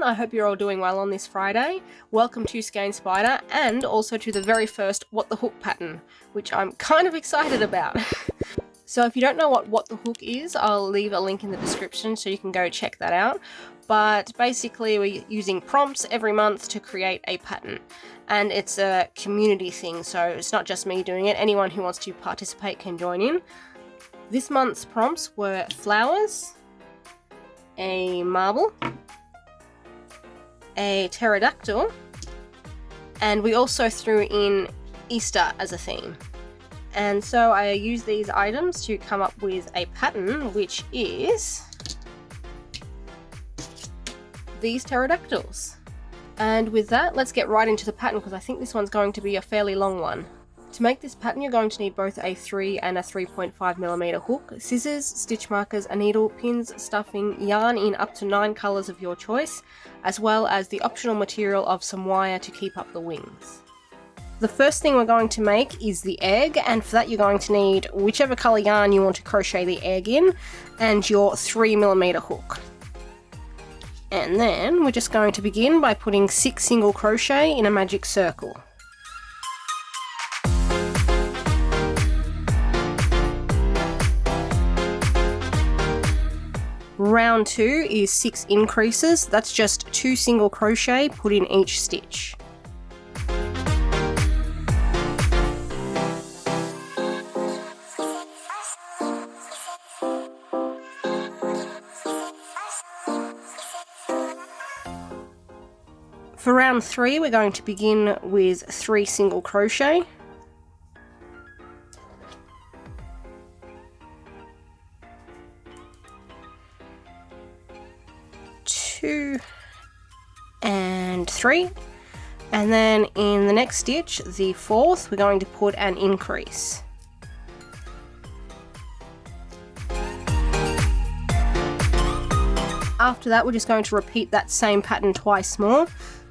I hope you're all doing well on this Friday. Welcome to Skein Spider and also to the very first What the Hook pattern, which I'm kind of excited about. So if you don't know what the hook is, I'll leave a link in the description so you can go check that out. But basically we're using prompts every month to create a pattern. And it's a community thing, so it's not just me doing it. Anyone who wants to participate can join in. This month's prompts were flowers, a marble, a pterodactyl, and we also threw in Easter as a theme. And so I used these items to come up with a pattern, which is these pterodactyls. And with that, let's get right into the pattern because I think this one's going to be a fairly long one. To make this pattern, you're going to need both a 3 and a 3.5mm hook, scissors, stitch markers, a needle, pins, stuffing, yarn in up to 9 colours of your choice, as well as the optional material of some wire to keep up the wings. The first thing we're going to make is the egg, and for that you're going to need whichever colour yarn you want to crochet the egg in, and your 3mm hook. And then we're just going to begin by putting 6 single crochet in a magic circle. Round 2 is 6 increases, that's just 2 single crochet put in each stitch. For round 3 we're going to begin with 3 single crochet. Two and 3, and then in the next stitch, the 4th, we're going to put an increase. After that we're just going to repeat that same pattern twice more.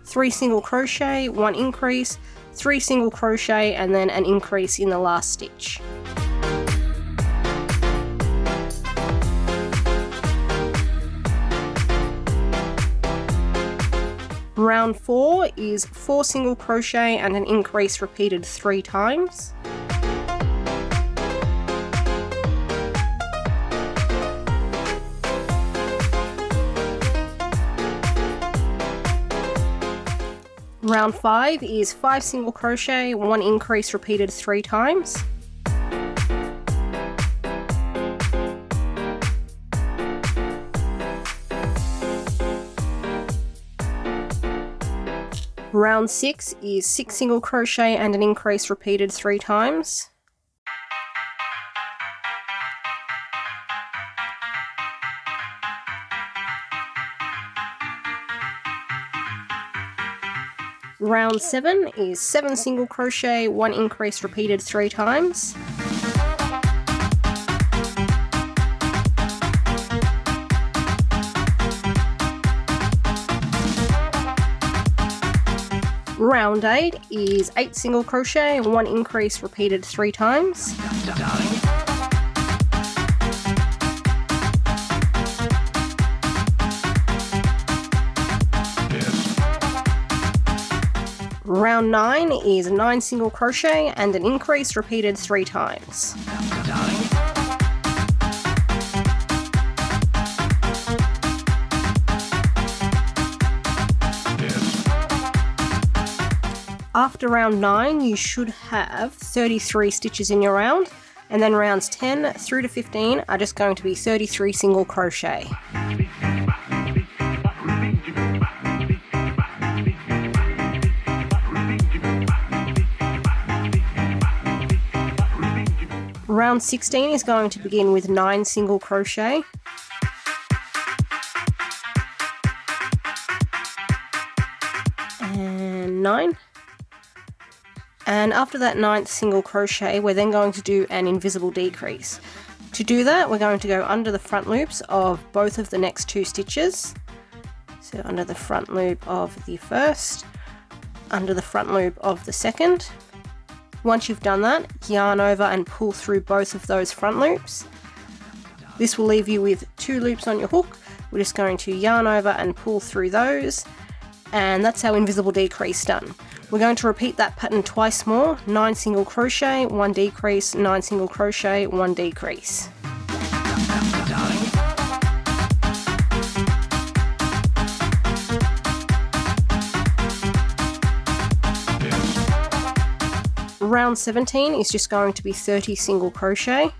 3 single crochet, 1 increase, 3 single crochet, and then an increase in the last stitch. Round 4 is 4 single crochet and an increase repeated 3 times. Round 5 is 5 single crochet, 1 increase repeated 3 times. Round 6 is 6 single crochet and an increase repeated 3 times. Round 7 is 7 single crochet, 1 increase repeated 3 times. Round 8 is 8 single crochet, 1 increase repeated 3 times. Round 9 is 9 single crochet and an increase repeated 3 times. After round 9 you should have 33 stitches in your round, and then rounds 10 through to 15 are just going to be 33 single crochet. Round 16 is going to begin with 9 single crochet. And 9. And after that 9th single crochet, we're then going to do an invisible decrease. To do that, we're going to go under the front loops of both of the next 2 stitches. So under the front loop of the first, under the front loop of the second. Once you've done that, yarn over and pull through both of those front loops. This will leave you with 2 loops on your hook, we're just going to yarn over and pull through those, and that's our invisible decrease done. We're going to repeat that pattern twice more, 9 single crochet, 1 decrease, 9 single crochet, 1 decrease. Round 17 is just going to be 30 single crochet.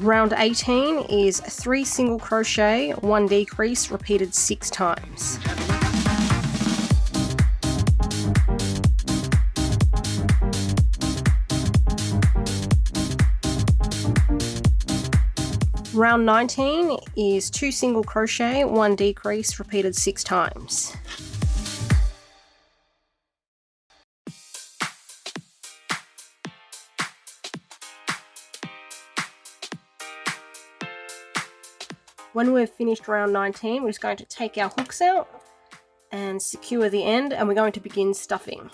Round 18 is 3 single crochet, 1 decrease, repeated 6 times. Round 19 is 2 single crochet, 1 decrease, repeated 6 times. When we've finished round 19, we're just going to take our hooks out and secure the end, and we're going to begin stuffing.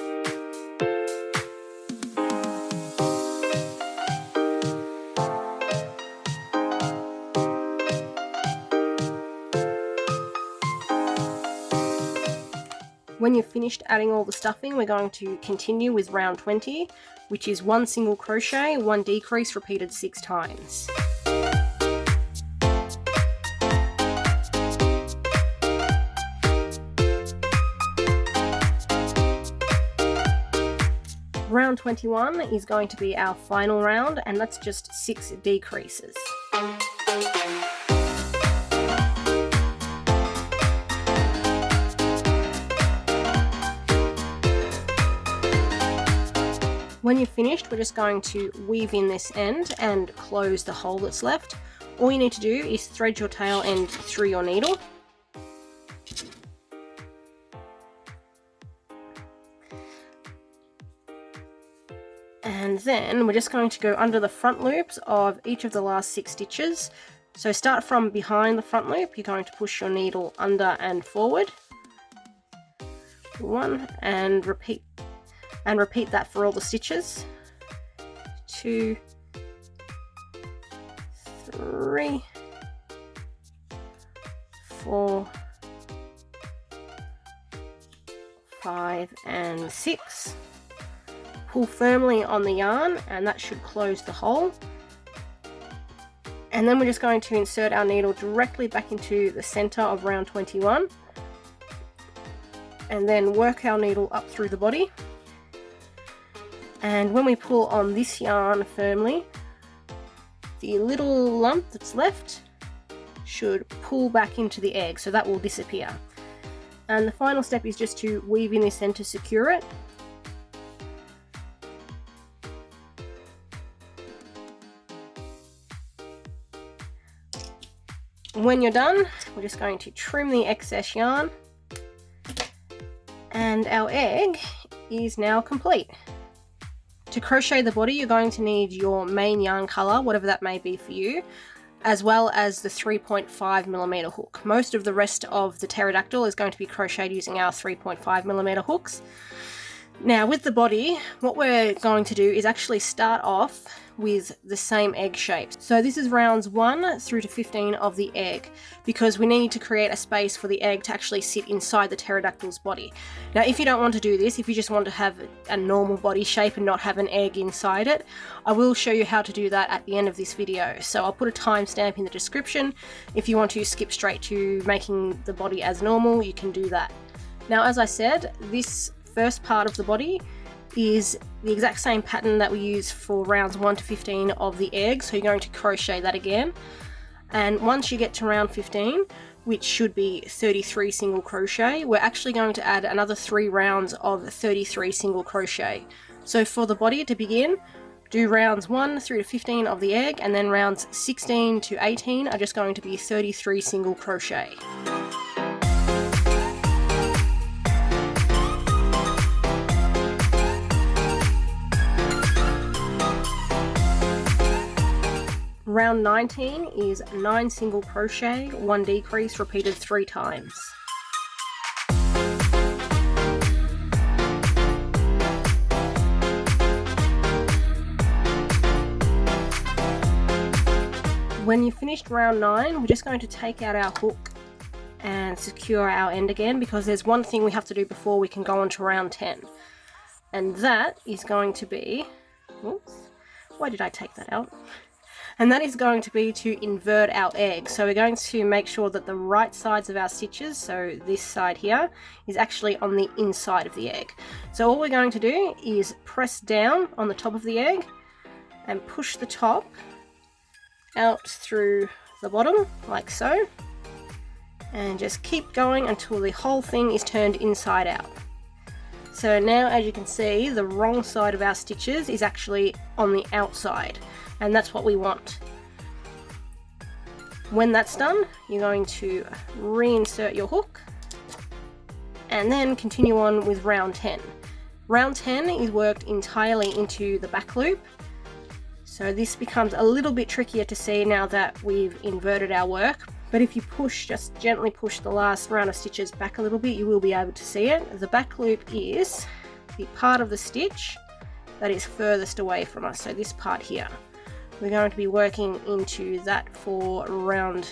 When you've finished adding all the stuffing, we're going to continue with round 20, which is 1 single crochet, 1 decrease, repeated 6 times. Round 21 is going to be our final round, and that's just 6 decreases. When you're finished, we're just going to weave in this end and close the hole that's left. All you need to do is thread your tail end through your needle. And then we're just going to go under the front loops of each of the last 6 stitches. So start from behind the front loop, you're going to push your needle under and forward. 1, and repeat that for all the stitches. 2, 3, 4, 5, and 6. Pull firmly on the yarn, and that should close the hole. And then we're just going to insert our needle directly back into the center of round 21, and then work our needle up through the body. And when we pull on this yarn firmly, the little lump that's left should pull back into the egg, so that will disappear. And the final step is just to weave in this end to secure it. When you're done, we're just going to trim the excess yarn, and our egg is now complete. To crochet the body, you're going to need your main yarn colour, whatever that may be for you, as well as the 3.5mm hook. Most of the rest of the pterodactyl is going to be crocheted using our 3.5mm hooks. Now with the body, what we're going to do is actually start off with the same egg shape. So this is rounds 1 through to 15 of the egg, because we need to create a space for the egg to actually sit inside the pterodactyl's body. Now if you don't want to do this, if you just want to have a normal body shape and not have an egg inside it, I will show you how to do that at the end of this video. So I'll put a timestamp in the description. If you want to skip straight to making the body as normal, you can do that. Now as I said, this first part of the body is the exact same pattern that we use for rounds 1 to 15 of the egg, so you're going to crochet that again. And once you get to round 15, which should be 33 single crochet, we're actually going to add another 3 rounds of 33 single crochet. So for the body to begin, do rounds 1 through to 15 of the egg, and then rounds 16 to 18 are just going to be 33 single crochet. Round 19 is 9 single crochet, 1 decrease, repeated 3 times. When you finished round 9, we're just going to take out our hook and secure our end again, because there's one thing we have to do before we can go on to round 10. And that is going to be, oops, why did I take that out? And that is going to be to invert our egg. So we're going to make sure that the right sides of our stitches, so this side here, is actually on the inside of the egg. So all we're going to do is press down on the top of the egg and push the top out through the bottom, like so. And just keep going until the whole thing is turned inside out. So now, as you can see, the wrong side of our stitches is actually on the outside, and that's what we want. When that's done, you're going to reinsert your hook and then continue on with round 10. Round 10 is worked entirely into the back loop, so this becomes a little bit trickier to see now that we've inverted our work. But if you push, just gently push the last round of stitches back a little bit, you will be able to see it. The back loop is the part of the stitch that is furthest away from us, so this part here. We're going to be working into that for round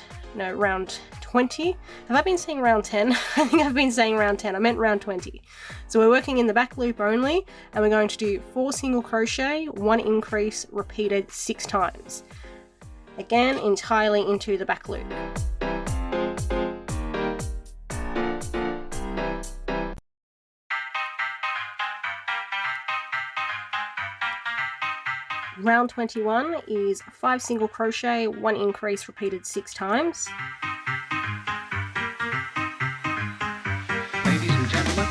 20. Have I been saying round 10? I think I've been saying round 10. I meant round 20. So we're working in the back loop only, and we're going to do 4 single crochet, 1 increase, repeated 6 times. Again, entirely into the back loop. Round 21 is 5 single crochet, 1 increase, repeated 6 times. Ladies and gentlemen.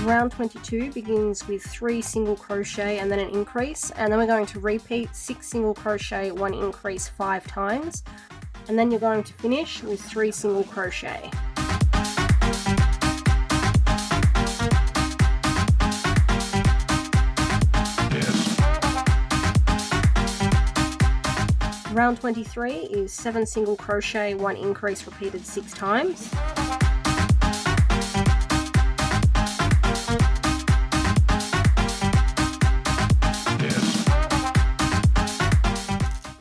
Round 22 begins with 3 single crochet and then an increase, and then we're going to repeat 6 single crochet, 1 increase 5 times, and then you're going to finish with 3 single crochet. Round 23 is 7 single crochet, 1 increase, repeated 6 times.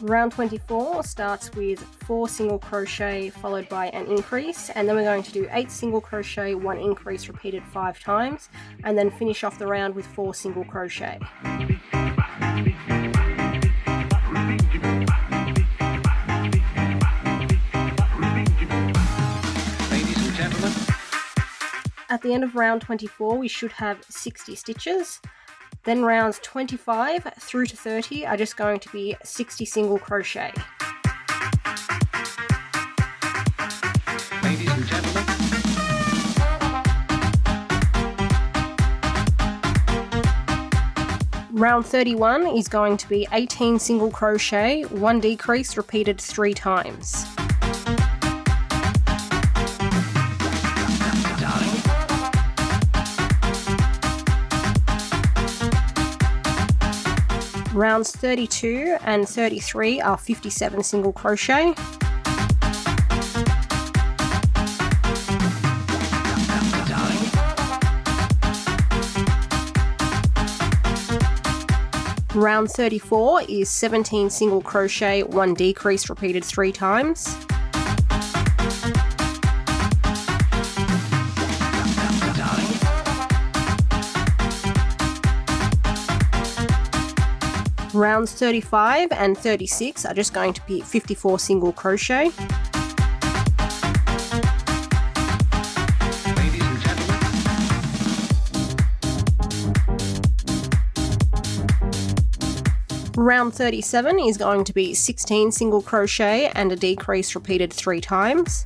Round 24 starts with 4 single crochet followed by an increase, and then we're going to do 8 single crochet, 1 increase, repeated 5 times, and then finish off the round with 4 single crochet. At the end of round 24, we should have 60 stitches. Then rounds 25 through to 30 are just going to be 60 single crochet. Ladies and gentlemen. Round 31 is going to be 18 single crochet, 1 decrease, repeated 3 times. Rounds 32 and 33 are 57 single crochet. Round 34 is 17 single crochet, 1 decrease, repeated 3 times. Rounds 35 and 36 are just going to be 54 single crochet. Ladies and gentlemen. Round 37 is going to be 16 single crochet and a decrease, repeated 3 times.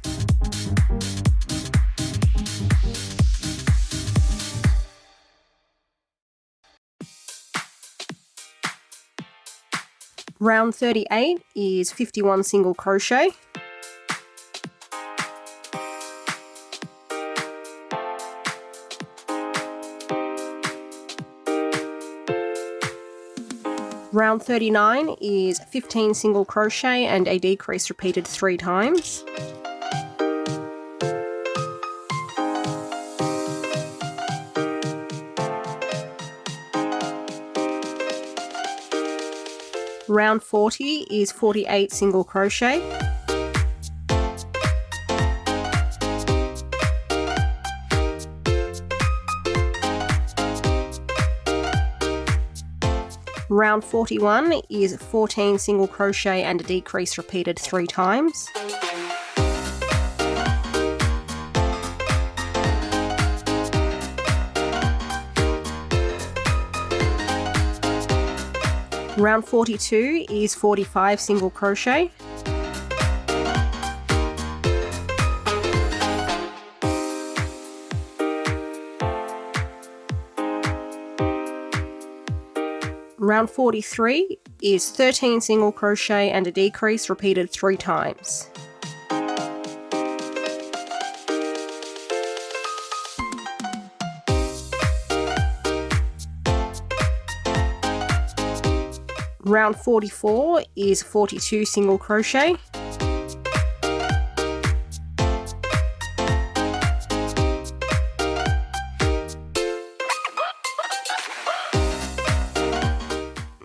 Round 38 is 51 single crochet. Round 39 is 15 single crochet and a decrease, repeated 3 times. Round 40 is 48 single crochet. Round 41 is 14 single crochet and a decrease repeated 3 times. Round 42 is 45 single crochet. Round 43 is 13 single crochet and a decrease repeated 3 times. Round 44 is 42 single crochet.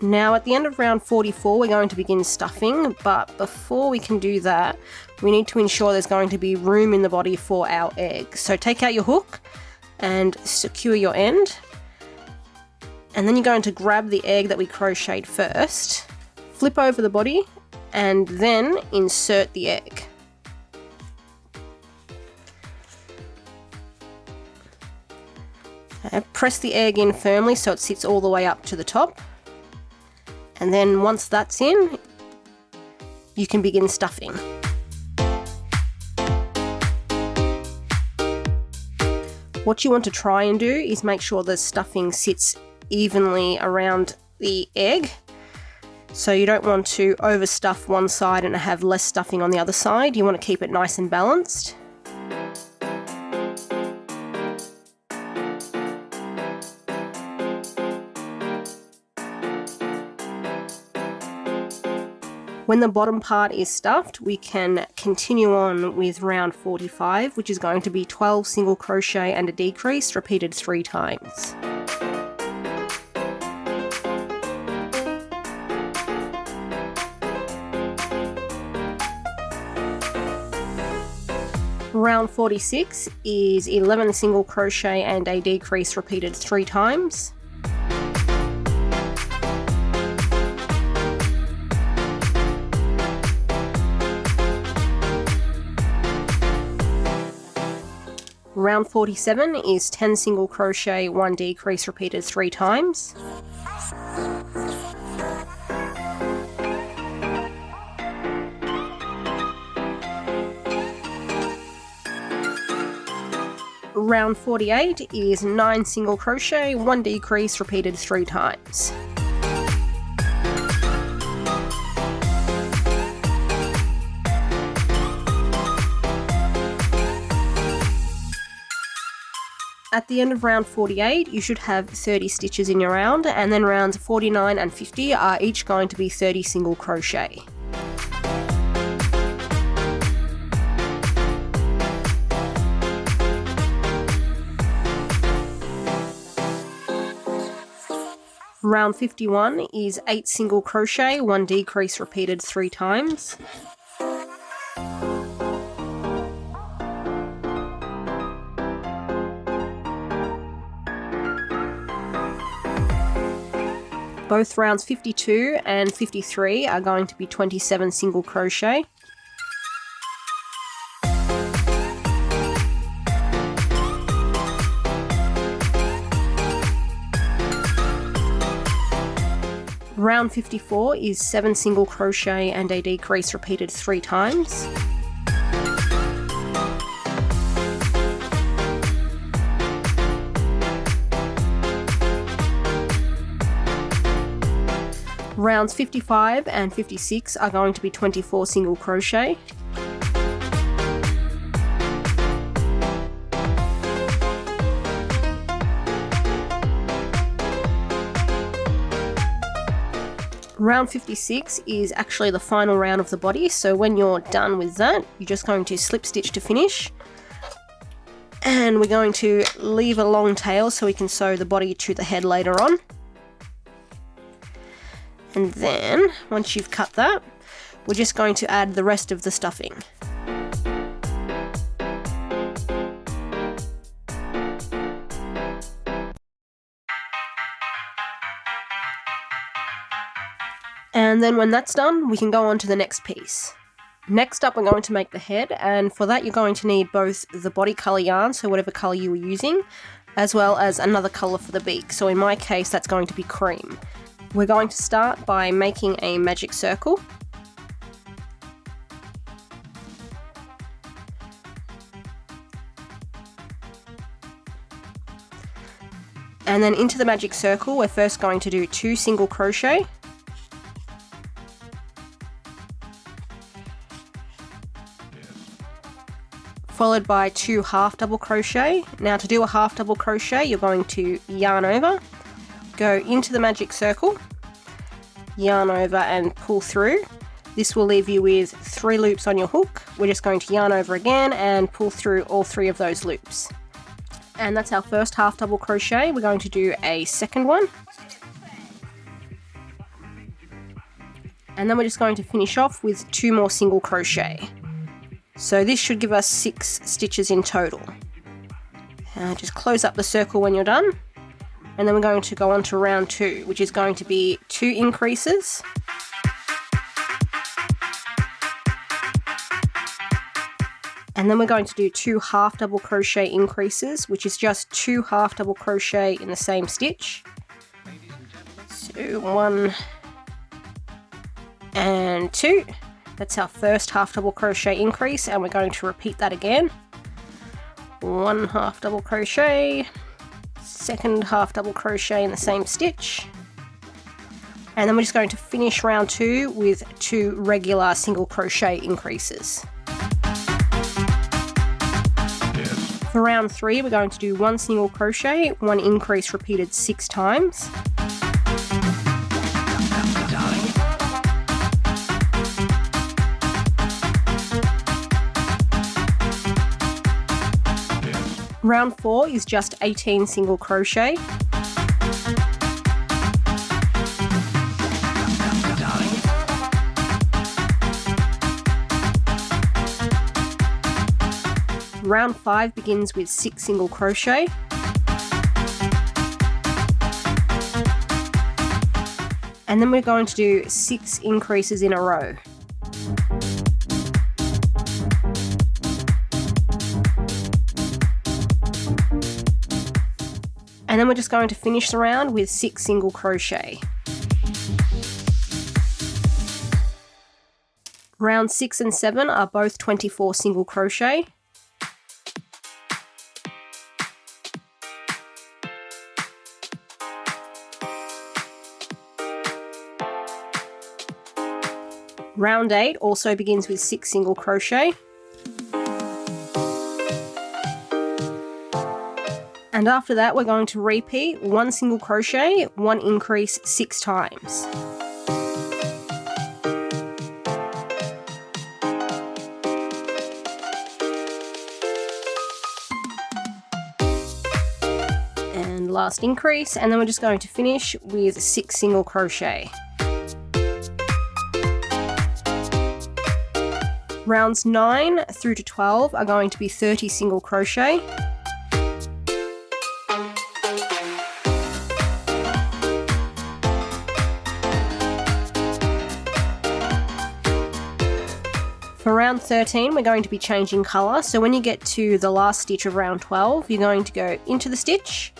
Now at the end of round 44 we're going to begin stuffing, but before we can do that we need to ensure there's going to be room in the body for our egg. So take out your hook and secure your end. And then you're going to grab the egg that we crocheted first, flip over the body, and then insert the egg. Press the egg in firmly so it sits all the way up to the top. And then once that's in, you can begin stuffing. What you want to try and do is make sure the stuffing sits evenly around the egg. So you don't want to overstuff one side and have less stuffing on the other side. You want to keep it nice and balanced. When the bottom part is stuffed, we can continue on with round 45, which is going to be 12 single crochet and a decrease repeated 3 times. Round 46 is 11 single crochet and a decrease repeated 3 times. Round 47 is 10 single crochet, 1 decrease repeated 3 times. Round 48 is 9 single crochet, 1 decrease repeated 3 times. At the end of round 48, you should have 30 stitches in your round, and then rounds 49 and 50 are each going to be 30 single crochet. Round 51 is 8 single crochet, 1 decrease repeated 3 times. Both rounds 52 and 53 are going to be 27 single crochet. Round 54 is 7 single crochet and a decrease repeated 3 times. Rounds 55 and 56 are going to be 24 single crochet. Round 56 is actually the final round of the body, so when you're done with that, you're just going to slip stitch to finish. And we're going to leave a long tail so we can sew the body to the head later on. And then, once you've cut that, we're just going to add the rest of the stuffing. And then when that's done, we can go on to the next piece. Next up, we're going to make the head, and for that you're going to need both the body colour yarn, so whatever colour you were using, as well as another colour for the beak. So in my case, that's going to be cream. We're going to start by making a magic circle. And then into the magic circle, we're first going to do 2 single crochet. Followed by 2 half double crochet. Now to do a half double crochet, you're going to yarn over, go into the magic circle, yarn over and pull through. This will leave you with 3 loops on your hook. We're just going to yarn over again and pull through all 3 of those loops. And that's our first half double crochet. We're going to do a second one. And then we're just going to finish off with 2 more single crochet. So this should give us 6 stitches in total. Just close up the circle when you're done. And then we're going to go on to round 2, which is going to be 2 increases. And then we're going to do 2 half double crochet increases, which is just 2 half double crochet in the same stitch. So 1 and 2. That's our first half double crochet increase, and we're going to repeat that again. 1 half double crochet, second half double crochet in the same stitch, and then we're just going to finish round 2 with 2 regular single crochet increases. For round 3, we're going to do 1 single crochet, 1 increase repeated 6 times. Round 4 is just 18 single crochet. Round 5 begins with 6 single crochet. And then we're going to do 6 increases in a row. And then we're just going to finish the round with 6 single crochet. Round 6 and 7 are both 24 single crochet. Round 8 also begins with 6 single crochet. And after that, we're going to repeat 1 single crochet, 1 increase 6 times. And last increase, and then we're just going to finish with 6 single crochet. Rounds 9 through to 12 are going to be 30 single crochet. For round 13, we're going to be changing colour, so when you get to the last stitch of round 12, you're going to go into the stitch,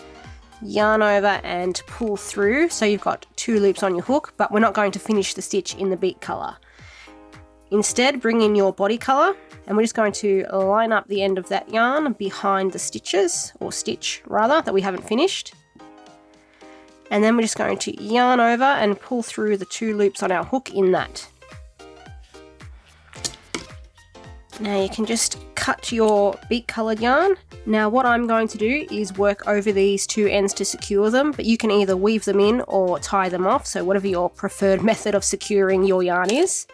yarn over and pull through, so you've got 2 loops on your hook, but we're not going to finish the stitch in the beak colour. Instead, bring in your body colour, and we're just going to line up the end of that yarn behind the stitches, or stitch rather, that we haven't finished. And then we're just going to yarn over and pull through the 2 loops on our hook in that. Now you can just cut your beak coloured yarn. Now what I'm going to do is work over these 2 ends to secure them, but you can either weave them in or tie them off, so whatever your preferred method of securing your yarn is.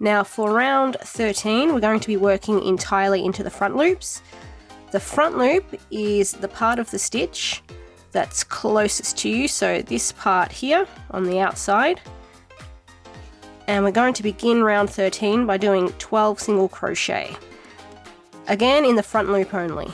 Now for round 13, we're going to be working entirely into the front loops. The front loop is the part of the stitch that's closest to you, so this part here on the outside. And we're going to begin round 13 by doing 12 single crochet. Again in the front loop only.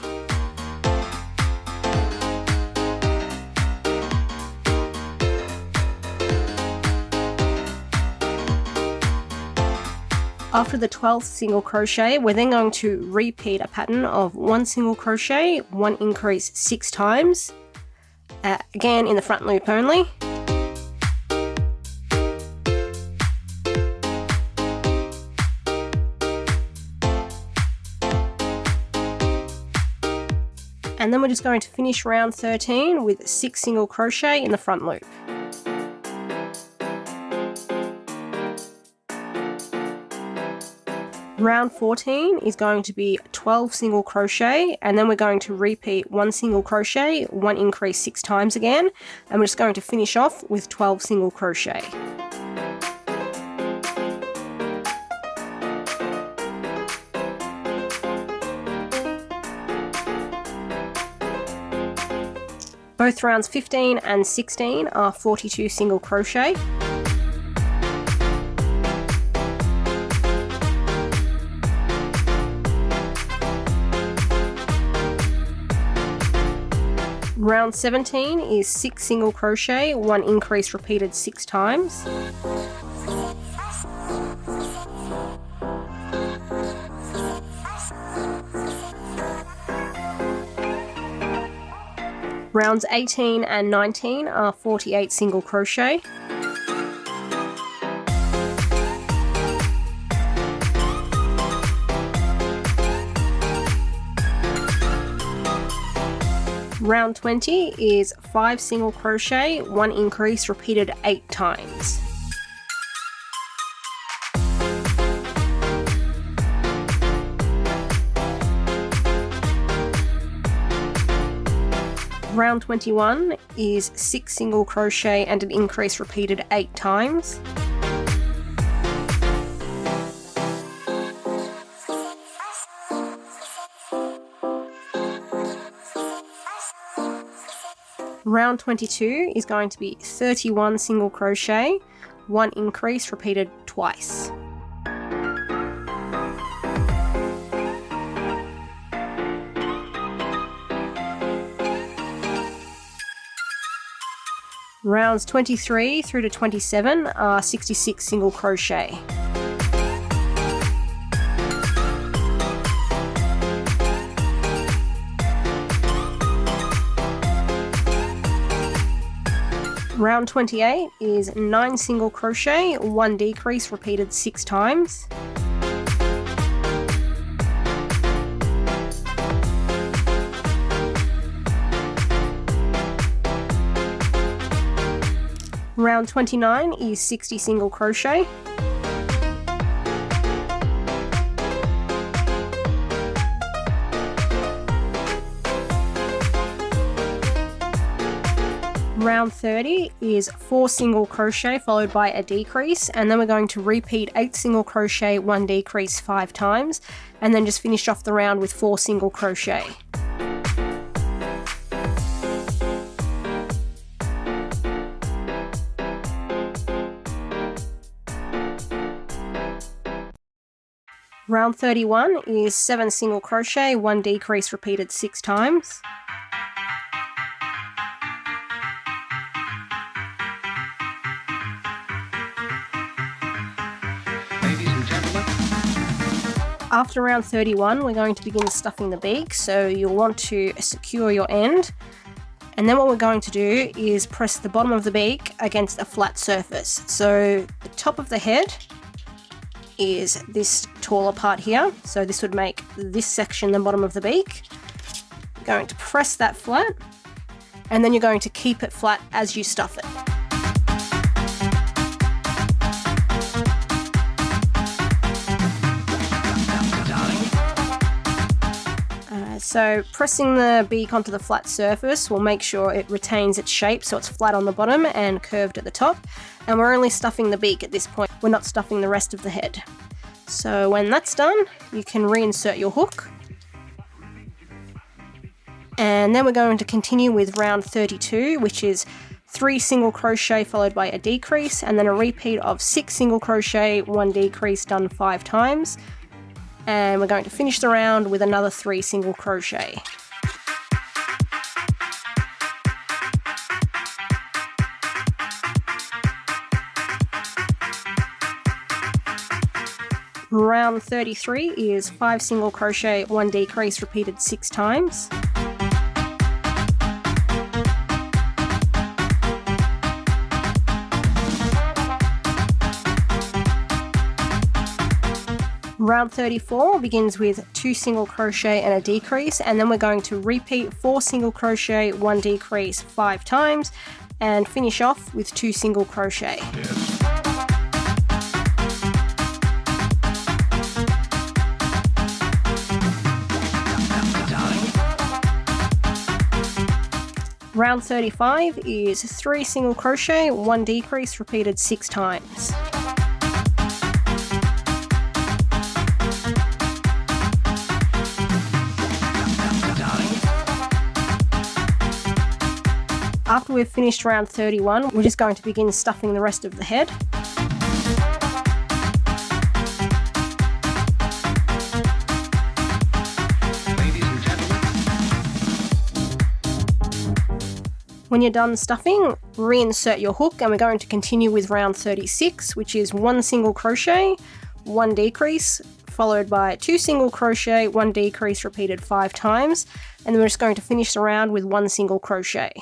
After the 12th single crochet, we're then going to repeat a pattern of 1 single crochet, 1 increase 6 times, again in the front loop only. And then we're just going to finish round 13 with 6 single crochet in the front loop. Round 14 is going to be 12 single crochet, and then we're going to repeat 1 single crochet, 1 increase 6 times again, and we're just going to finish off with 12 single crochet. Both rounds 15 and 16 are 42 single crochet. Round 17 is 6 single crochet, 1 increase repeated 6 times. Rounds 18 and 19 are 48 single crochet. Round 20 is 5 single crochet, 1 increase repeated 8 times. Round 21 is 6 single crochet and an increase repeated 8 times. Round 22 is going to be 31 single crochet, 1 increase repeated twice. Rounds 23 through to 27 are 66 single crochet. Round 28 is 9 single crochet, 1 decrease repeated 6 times. Round 29 is 60 single crochet. Round 30 is 4 single crochet followed by a decrease, and then we're going to repeat 8 single crochet, 1 decrease 5 times, and then just finish off the round with 4 single crochet. Round 31 is 7 single crochet, 1 decrease repeated 6 times. After round 31, we're going to begin stuffing the beak, so you'll want to secure your end. And then what we're going to do is press the bottom of the beak against a flat surface. So the top of the head is this taller part here, so this would make this section the bottom of the beak. You're going to press that flat, and then you're going to keep it flat as you stuff it. So pressing the beak onto the flat surface will make sure it retains its shape, so it's flat on the bottom and curved at the top. And we're only stuffing the beak at this point, we're not stuffing the rest of the head. So when that's done, you can reinsert your hook. And then we're going to continue with round 32, which is 3 single crochet followed by a decrease, and then a repeat of 6 single crochet, 1 decrease done 5 times. And we're going to finish the round with another 3 single crochet. Round 33 is 5 single crochet, 1 decrease repeated 6 times. Round 34 begins with 2 single crochet and a decrease, and then we're going to repeat 4 single crochet, 1 decrease 5 times, and finish off with 2 single crochet. Round 35 is 3 single crochet, 1 decrease repeated 6 times. After we've finished round 31, we're just going to begin stuffing the rest of the head. When you're done stuffing, reinsert your hook, and we're going to continue with round 36, which is 1 single crochet, 1 decrease, followed by 2 single crochet, 1 decrease repeated 5 times, and then we're just going to finish the round with 1 single crochet.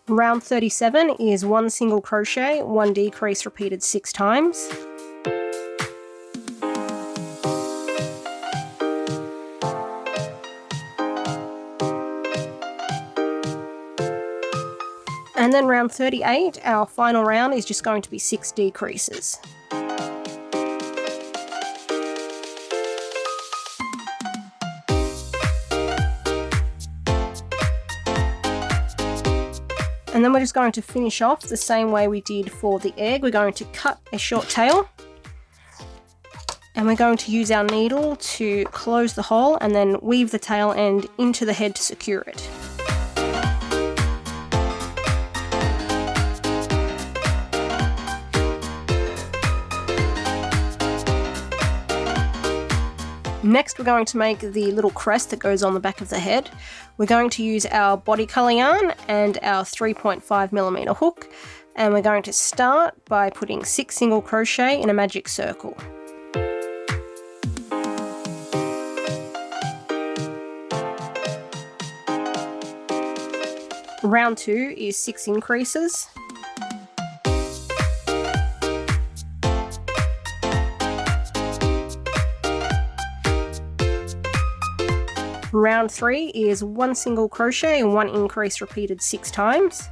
Round 37 is 1 single crochet, 1 decrease repeated 6 times. And then round 38, our final round, is just going to be 6 decreases. And then we're just going to finish off the same way we did for the egg. We're going to cut a short tail, and we're going to use our needle to close the hole and then weave the tail end into the head to secure it. Next, we're going to make the little crest that goes on the back of the head. We're going to use our body colour yarn and our 3.5mm hook, and we're going to start by putting 6 single crochet in a magic circle. Round 2 is 6 increases. Round 3 is 1 single crochet and 1 increase repeated 6 times.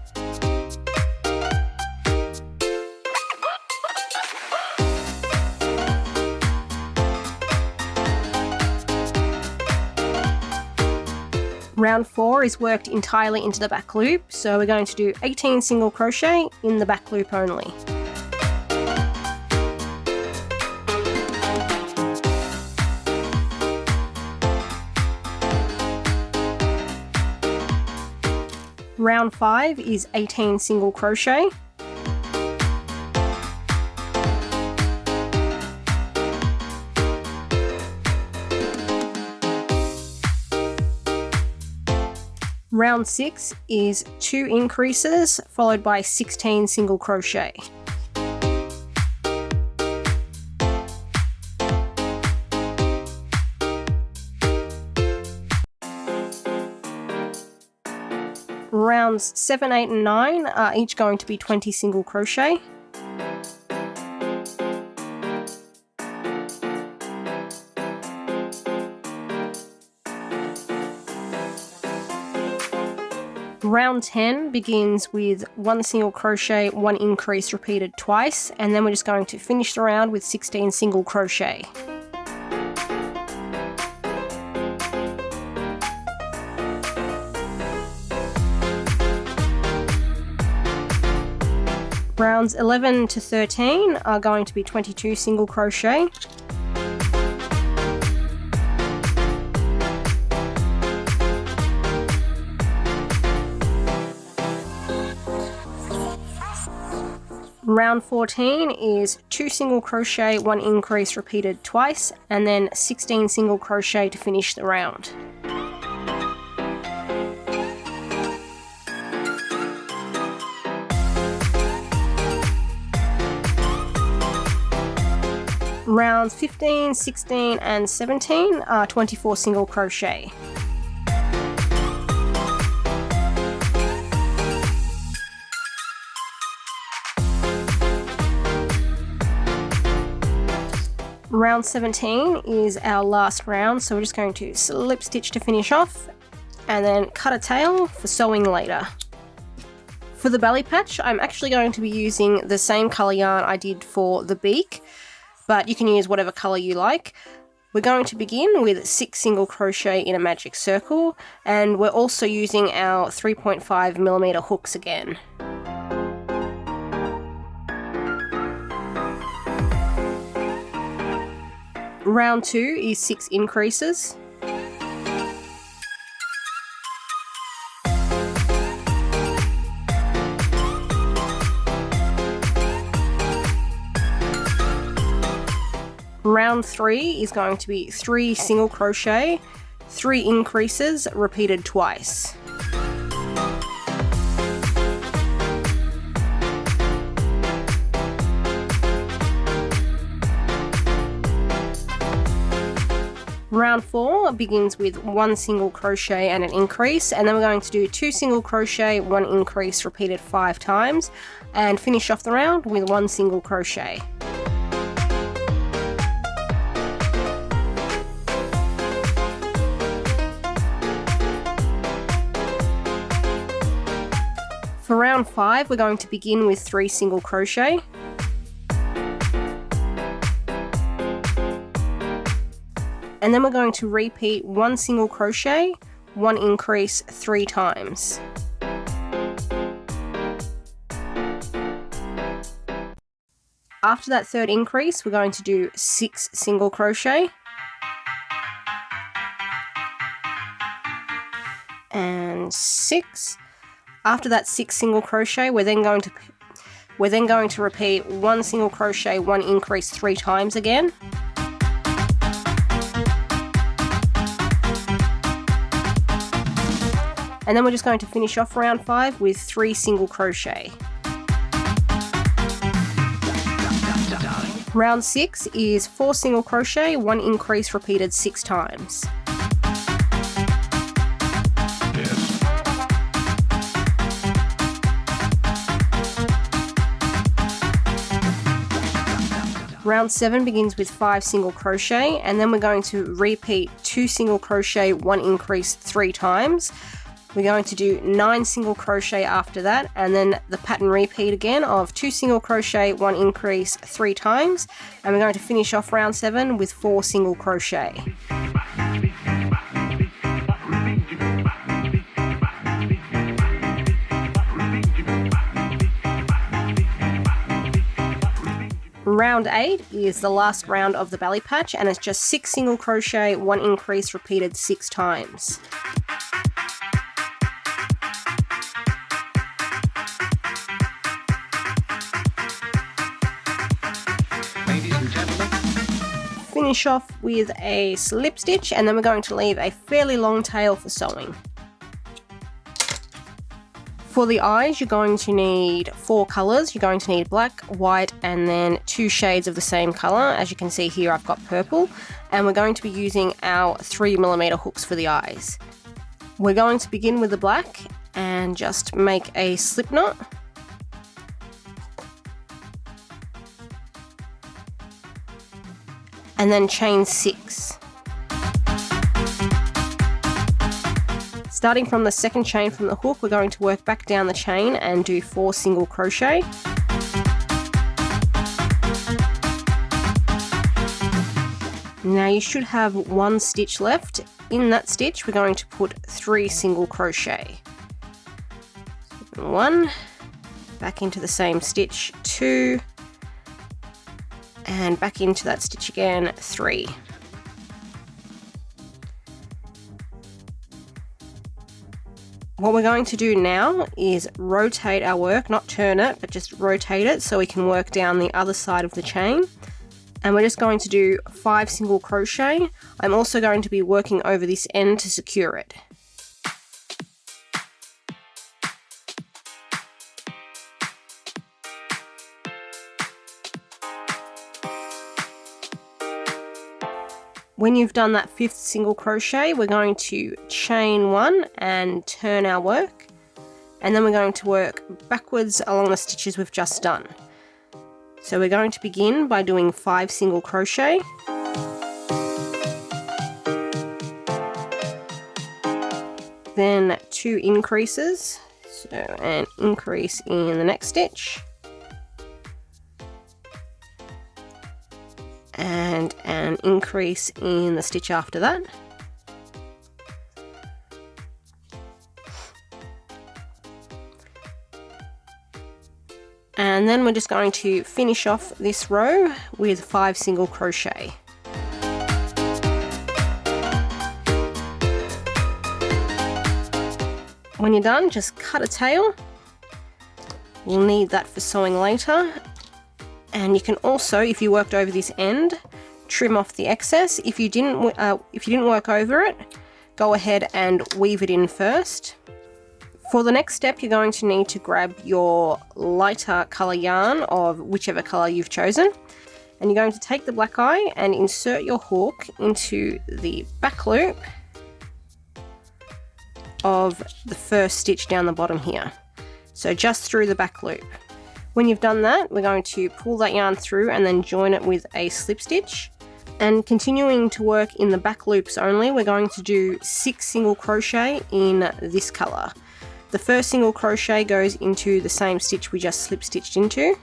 Round 4 is worked entirely into the back loop, so we're going to do 18 single crochet in the back loop only. Round 5 is 18 single crochet. Round 6 is 2 increases followed by 16 single crochet. Rounds 7, 8 and 9 are each going to be 20 single crochet. Round 10 begins with 1 single crochet, 1 increase repeated twice, and then we're just going to finish the round with 16 single crochet. Rounds 11 to 13 are going to be 22 single crochet. Round 14 is 2 single crochet, 1 increase repeated twice, and then 16 single crochet to finish the round. Rounds 15, 16, and 17 are 24 single crochet. Round 17 is our last round, so we're just going to slip stitch to finish off and then cut a tail for sewing later. For the belly patch, I'm actually going to be using the same colour yarn I did for the beak, but you can use whatever colour you like. We're going to begin with 6 single crochet in a magic circle, and we're also using our 3.5mm hooks again. Round 2 is 6 increases. Round 3 is going to be 3 single crochet, 3 increases repeated twice. Round 4 begins with 1 single crochet and an increase, and then we're going to do 2 single crochet, 1 increase repeated 5 times, and finish off the round with 1 single crochet. For round 5, we're going to begin with 3 single crochet. And then we're going to repeat 1 single crochet, 1 increase 3 times. After that third increase, we're going to do 6 single crochet. And 6. After that 6 single crochet, we're then going to repeat 1 single crochet, 1 increase 3 times again. And then we're just going to finish off round 5 with 3 single crochet. Round 6 is 4 single crochet, 1 increase repeated 6 times. Round 7 begins with 5 single crochet, and then we're going to repeat 2 single crochet, 1 increase 3 times. We're going to do 9 single crochet after that, and then the pattern repeat again of 2 single crochet, 1 increase 3 times, and we're going to finish off round 7 with 4 single crochet. Round 8 is the last round of the belly patch, and it's just 6 single crochet, 1 increase repeated 6 times. Finish off with a slip stitch, and then we're going to leave a fairly long tail for sewing. For the eyes, you're going to need 4 colours. You're going to need black, white, and then 2 shades of the same colour. As you can see here, I've got purple, and we're going to be using our 3mm hooks for the eyes. We're going to begin with the black and just make a slip knot. And then chain 6. Starting from the second chain from the hook, we're going to work back down the chain and do 4 single crochet. Now you should have 1 stitch left. In that stitch, we're going to put 3 single crochet. 1, back into the same stitch, 2, and back into that stitch again, 3. What we're going to do now is rotate our work, not turn it, but just rotate it so we can work down the other side of the chain. And we're just going to do 5 single crochet. I'm also going to be working over this end to secure it. When you've done that 5th single crochet, we're going to chain 1 and turn our work, and then we're going to work backwards along the stitches we've just done. So we're going to begin by doing 5 single crochet, then 2 increases, so an increase in the next stitch, and an increase in the stitch after that. And then we're just going to finish off this row with 5 single crochet. When you're done, just cut a tail. We'll need that for sewing later. And you can also, if you worked over this end, trim off the excess. If you didn't work over it, go ahead and weave it in first. For the next step, you're going to need to grab your lighter colour yarn of whichever colour you've chosen, and you're going to take the black eye and insert your hook into the back loop of the first stitch down the bottom here. So just through the back loop. When you've done that, we're going to pull that yarn through and then join it with a slip stitch. And continuing to work in the back loops only, we're going to do 6 single crochet in this colour. The first single crochet goes into the same stitch we just slip stitched into.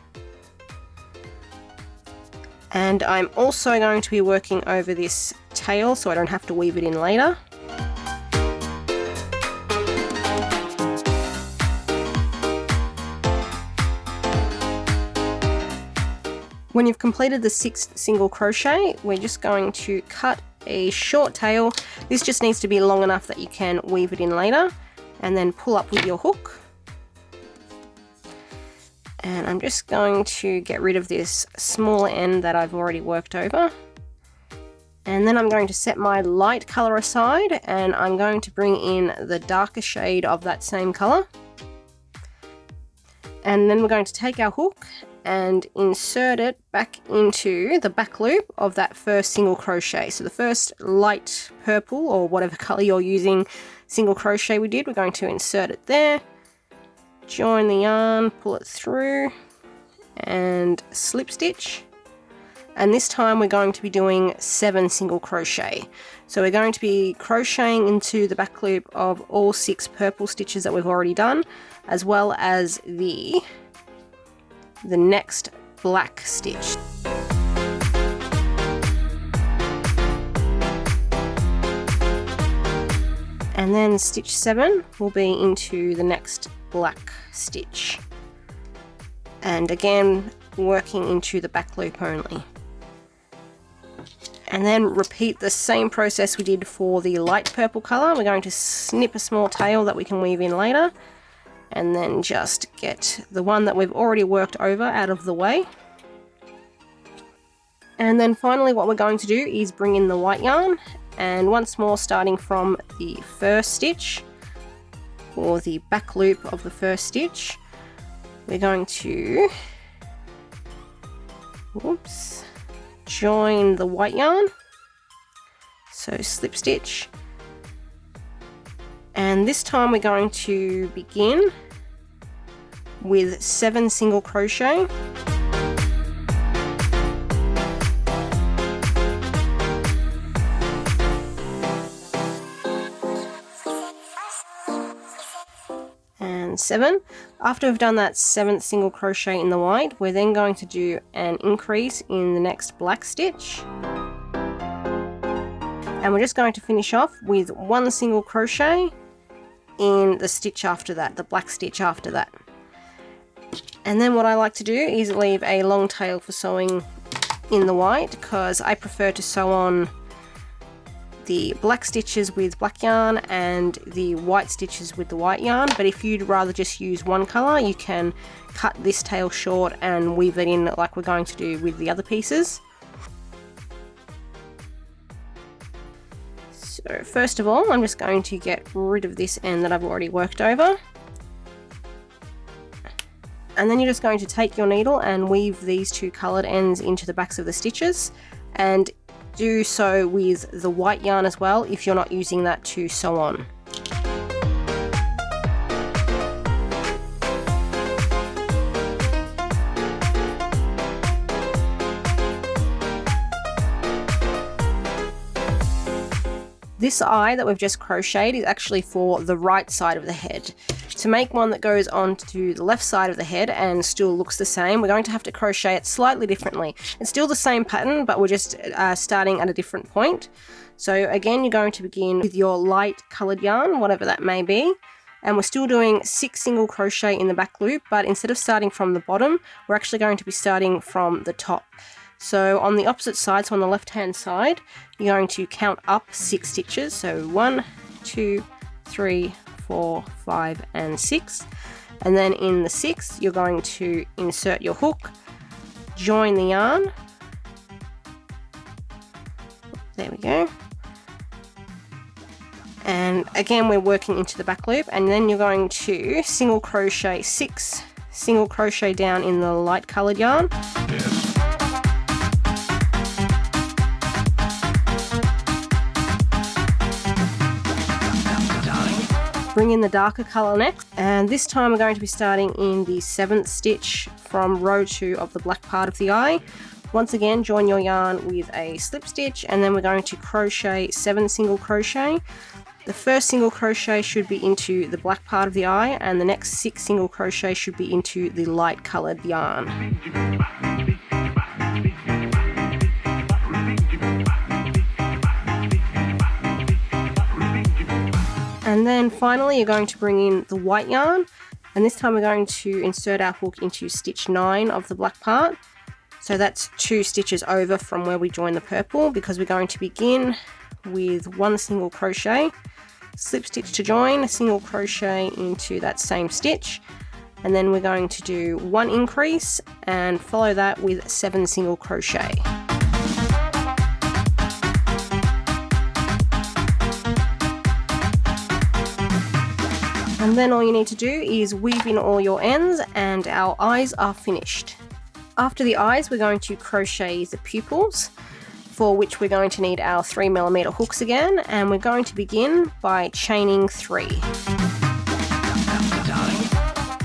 And I'm also going to be working over this tail so I don't have to weave it in later. When you've completed the 6th single crochet, we're just going to cut a short tail. This just needs to be long enough that you can weave it in later, and then pull up with your hook. And I'm just going to get rid of this smaller end that I've already worked over. And then I'm going to set my light colour aside, and I'm going to bring in the darker shade of that same colour. And then we're going to take our hook and insert it back into the back loop of that first single crochet. So the first light purple, or whatever colour you're using, single crochet we did, we're going to insert it there, join the yarn, pull it through, and slip stitch. And this time we're going to be doing 7 single crochet. So we're going to be crocheting into the back loop of all 6 purple stitches that we've already done, as well as the next black stitch. And then stitch 7 will be into the next black stitch. And again, working into the back loop only. And then repeat the same process we did for the light purple colour. We're going to snip a small tail that we can weave in later, and then just get the one that we've already worked over out of the way. And then finally what we're going to do is bring in the white yarn, and once more starting from the first stitch, or the back loop of the first stitch, we're going to join the white yarn, so slip stitch, and this time we're going to begin with 7 single crochet. And 7. After we've done that 7th single crochet in the white, we're then going to do an increase in the next black stitch. And we're just going to finish off with 1 single crochet in the stitch after that, the black stitch after that. And then what I like to do is leave a long tail for sewing in the white, because I prefer to sew on the black stitches with black yarn and the white stitches with the white yarn. But if you'd rather just use one colour, you can cut this tail short and weave it in like we're going to do with the other pieces. So first of all, I'm just going to get rid of this end that I've already worked over. And then you're just going to take your needle and weave these two coloured ends into the backs of the stitches, and do so with the white yarn as well if you're not using that to sew on. This eye that we've just crocheted is actually for the right side of the head. To make one that goes onto the left side of the head and still looks the same, we're going to have to crochet it slightly differently. It's still the same pattern, but we're just starting at a different point. So again, you're going to begin with your light coloured yarn, whatever that may be. And we're still doing 6 single crochet in the back loop, but instead of starting from the bottom, we're actually going to be starting from the top. So on the opposite side, so on the left hand side, you're going to count up 6 stitches. So 1, 2, 3, 4, 5 and 6. And then in the 6th, you're going to insert your hook, join the yarn. There we go. And again, we're working into the back loop, and then you're going to single crochet 6 single crochet down in the light coloured yarn. Bring in the darker colour next, and this time we're going to be starting in the 7th stitch from row 2 of the black part of the eye. Once again, join your yarn with a slip stitch, and then we're going to crochet 7 single crochet. The first single crochet should be into the black part of the eye, and the next 6 single crochet should be into the light coloured yarn. And then finally you're going to bring in the white yarn, and this time we're going to insert our hook into stitch 9 of the black part. So that's 2 stitches over from where we join the purple, because we're going to begin with 1 single crochet, slip stitch to join, a single crochet into that same stitch, and then we're going to do 1 increase and follow that with 7 single crochet. And then all you need to do is weave in all your ends, and our eyes are finished. After the eyes, we're going to crochet the pupils, for which we're going to need our 3mm hooks again, and we're going to begin by chaining 3.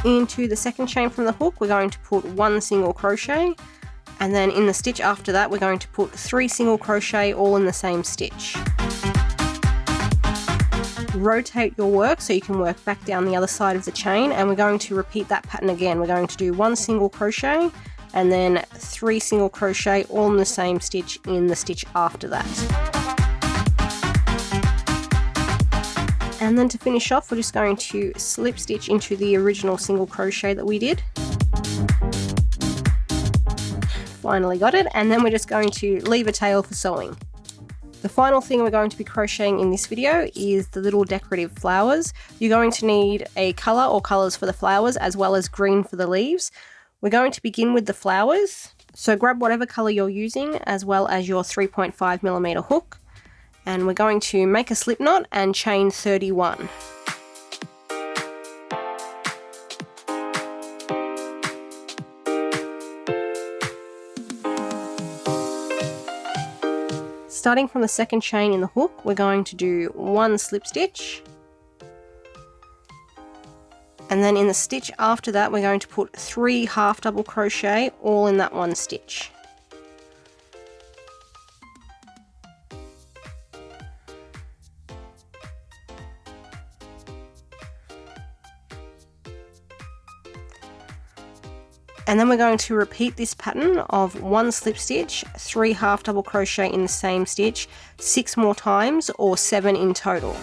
Into the second chain from the hook, we're going to put 1 single crochet, and then in the stitch after that, we're going to put 3 single crochet all in the same stitch. Rotate your work so you can work back down the other side of the chain, and we're going to repeat that pattern again. We're going to do 1 single crochet and then 3 single crochet all in the same stitch in the stitch after that. And then to finish off, we're just going to slip stitch into the original single crochet that we did. Finally got it, and then we're just going to leave a tail for sewing. The final thing we're going to be crocheting in this video is the little decorative flowers. You're going to need a colour or colours for the flowers, as well as green for the leaves. We're going to begin with the flowers, so grab whatever colour you're using, as well as your 3.5mm hook, and we're going to make a slip knot and chain 31. Starting from the second chain in the hook, we're going to do 1 slip stitch, and then in the stitch after that we're going to put 3 half double crochet all in that 1 stitch. And then we're going to repeat this pattern of 1 slip stitch, 3 half double crochet in the same stitch, 6 more times, or 7 in total.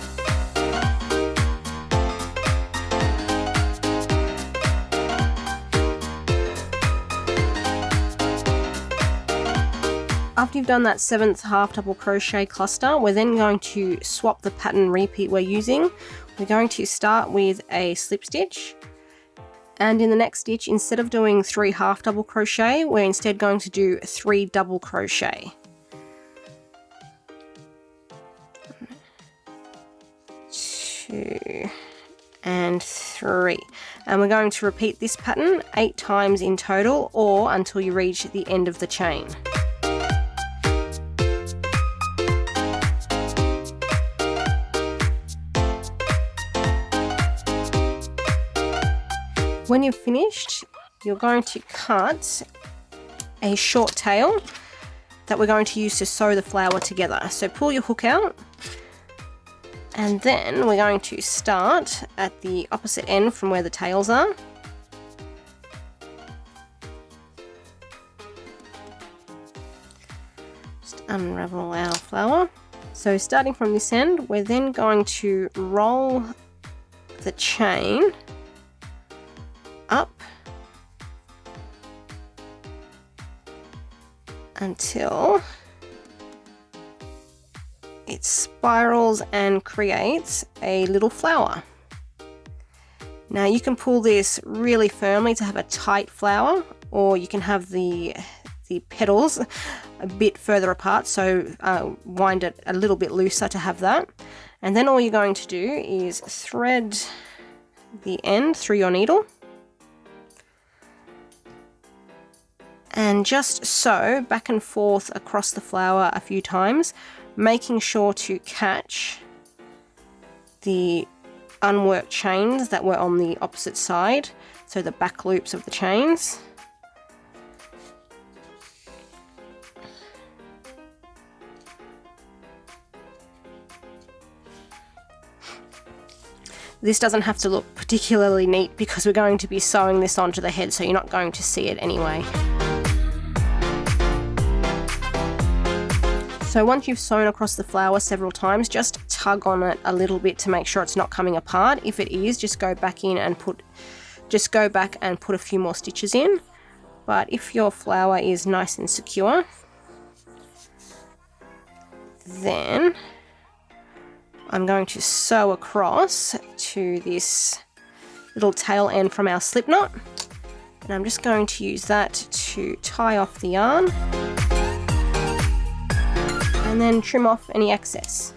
After you've done that 7th half double crochet cluster, we're then going to swap the pattern repeat we're using. We're going to start with a slip stitch, and in the next stitch, instead of doing 3 half double crochet, we're instead going to do 3 double crochet. 2 and 3, and we're going to repeat this pattern 8 times in total, or until you reach the end of the chain. When you've finished, you're going to cut a short tail that we're going to use to sew the flower together. So pull your hook out, and then we're going to start at the opposite end from where the tails are. Just unravel our flower. So starting from this end, we're then going to roll the chain up until it spirals and creates a little flower. Now you can pull this really firmly to have a tight flower, or you can have the petals a bit further apart, so wind it a little bit looser to have that. And then all you're going to do is thread the end through your needle, and just sew back and forth across the flower a few times, making sure to catch the unworked chains that were on the opposite side, so the back loops of the chains. This doesn't have to look particularly neat because we're going to be sewing this onto the head, so you're not going to see it anyway. So once you've sewn across the flower several times, just tug on it a little bit to make sure it's not coming apart. If it is, just go back and put a few more stitches in. But if your flower is nice and secure, then I'm going to sew across to this little tail end from our slip knot, and I'm just going to use that to tie off the yarn and then trim off any excess.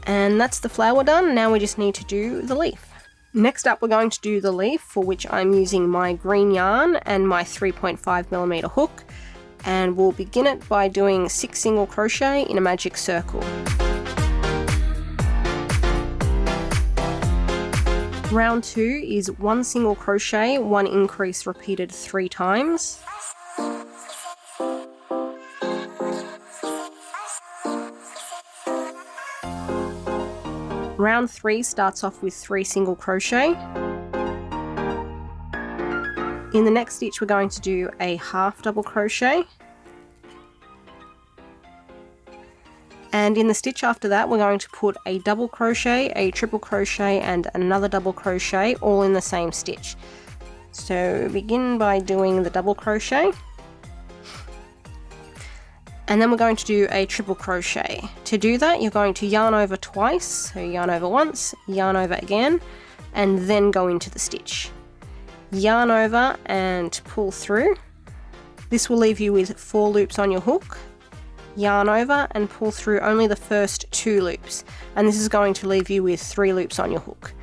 And that's the flower done. Now we just need to do the leaf. Next up, we're going to do the leaf, for which I'm using my green yarn and my 3.5mm hook, and we'll begin it by doing 6 single crochet in a magic circle. Round 2 is 1 single crochet, 1 increase repeated 3 times. Round 3 starts off with 3 single crochet. In the next stitch, we're going to do a half double crochet. And in the stitch after that, we're going to put a double crochet, a triple crochet, and another double crochet, all in the same stitch. So begin by doing the double crochet. And then we're going to do a triple crochet. To do that, you're going to yarn over twice, so yarn over once, yarn over again, and then go into the stitch. Yarn over and pull through. This will leave you with 4 loops on your hook. Yarn over and pull through only the first 2 loops, and this is going to leave you with 3 loops on your hook.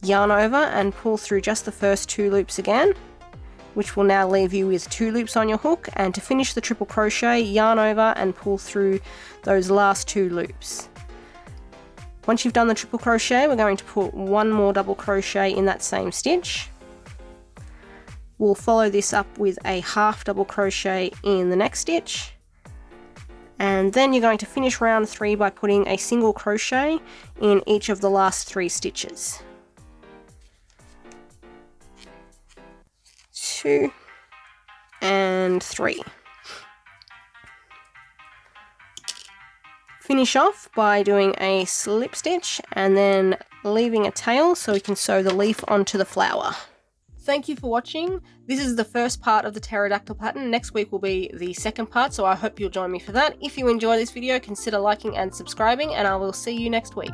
Yarn over and pull through just the first 2 loops again, which will now leave you with 2 loops on your hook, and to finish the triple crochet, yarn over and pull through those last 2 loops. Once you've done the triple crochet, we're going to put 1 more double crochet in that same stitch. We'll follow this up with a half double crochet in the next stitch, and then you're going to finish round 3 by putting a single crochet in each of the last 3 stitches. 2 and 3. Finish off by doing a slip stitch and then leaving a tail so we can sew the leaf onto the flower. Thank you for watching. This is the first part of the pterodactyl pattern. Next week will be the second part, so I hope you'll join me for that. If you enjoy this video, consider liking and subscribing, and I will see you next week.